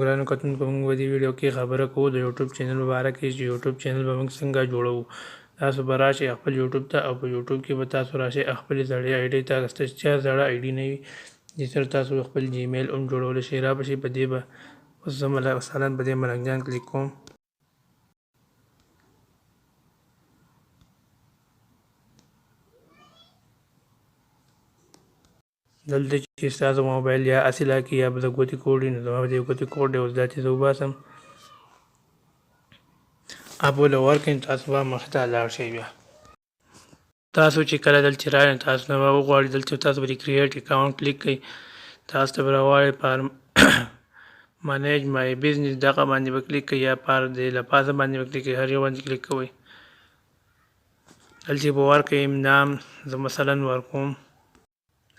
ګرانو کتونکو موږ په دې ویډیو کې خبره کوو د یوټیوب چینل په باره کې چې یوټیوب چینل به موږ څنګه جوړوو. تاسو به راشئ خپل یوټیوب ته او په یوټیوب کې به تاسو راشئ خپلې زړې آی ډي ته. ستاسو چې زړه آی ډي نه وي دې سره تاسو خپل جیمیل هم جوړولی شئ. را به شئ په دې به اوس زه مثلا په دې ملنګ جان کلیک کوم. دلته چې ستاسو موبایل یا هسې لاکي یا به د ګوتې کوډ وي نو زما به د ګوتې کوډ دی. اوس دا چې زه وباسم اپ ول ورکړئ تاسو به مخې ته لاړ شئ. بیا تاسو چې کله دلته راغلئ تاسو نه به وغواړئ دلته تاسو به د کریټ اکاونټ کلیک کړئ. تاسو ته به راغواړئ پر مانیج مای بزنس دغه باندې به کلیک کړئ یا پر د لپاسه باندې به کلیک کړئ. هر یو باندې کلیک کوئ. دلته به ورکړئ نام. زه مثلا ورکوم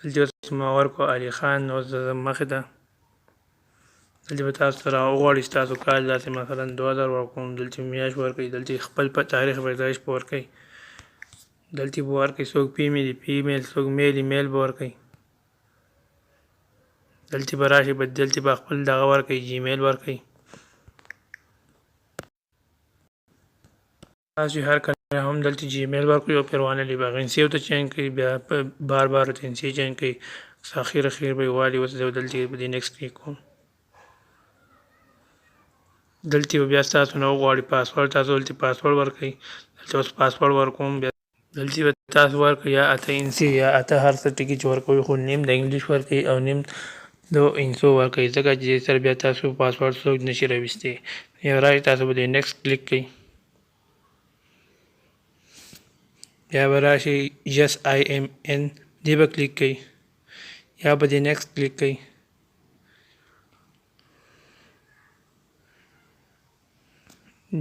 دلته اوس ما ورکړو علي خان. اوس زه مخې ته دلته به تاسو ته راوغواړي ستاسو کال داسې مثلا 2000 ورکوم. دلته میاشت ورکړئ. دلته خپل تاریخ پیدایش به ورکړئ. دلته به ورکړئ څوک فیمیل څوک میل ایمیل به ورکړئ. دلته به راشئ دلته به خپل دغه ورکړئ جیمیل ورکړئ. تاسو هر کله هم دلته جیمیل ورکړئ او پروانه لی باغین سیو ته چینج کړئ. بیا بار بار ته انسی چینج کړئ. اخیر به والی اوس زه دلته په دې نیکسټ کلیک کوم. دلته به بیا تاسو نه وغواړي پاسورډ. تاسو دلته پاسورډ ورکړئ. دلته اوس پاسورډ ورکوم. بیا دلته به تاسو ورکړئ یا اته انسی یا اته هر څه ټکي چې ورکوئ خو نیم د انګلیش ورکړئ او نیم د انسو ورکړئ ځکه چې سره بیا تاسو پاسورډ څوک نشي راویستی. یا راشئ تاسو به د نیکسټ کلیک کړئ. بیا به راشئ یس آی ایم ان دې به کلیک کړئ یا به د نیکسټ کلیک کړئ.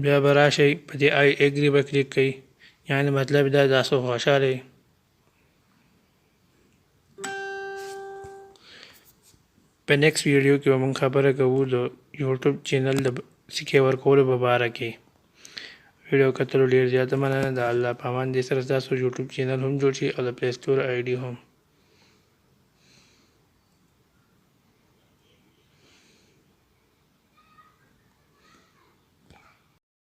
بیا به راشئ په دې آی اګری به کلیک کړئ. یعنی مطلب دا تاسو خوشاله یئ. په نیکسټ ویډیو کې به موږ خبره کوو د یوټیوب چینل د سکې ورکولو په باره کې. ویډیو کتلو ډېر زیاته مننه. د الله په امان دې سره ستاسو یوټیوب چینل هم جوړ شي او د پلی سټور آی ډي هم.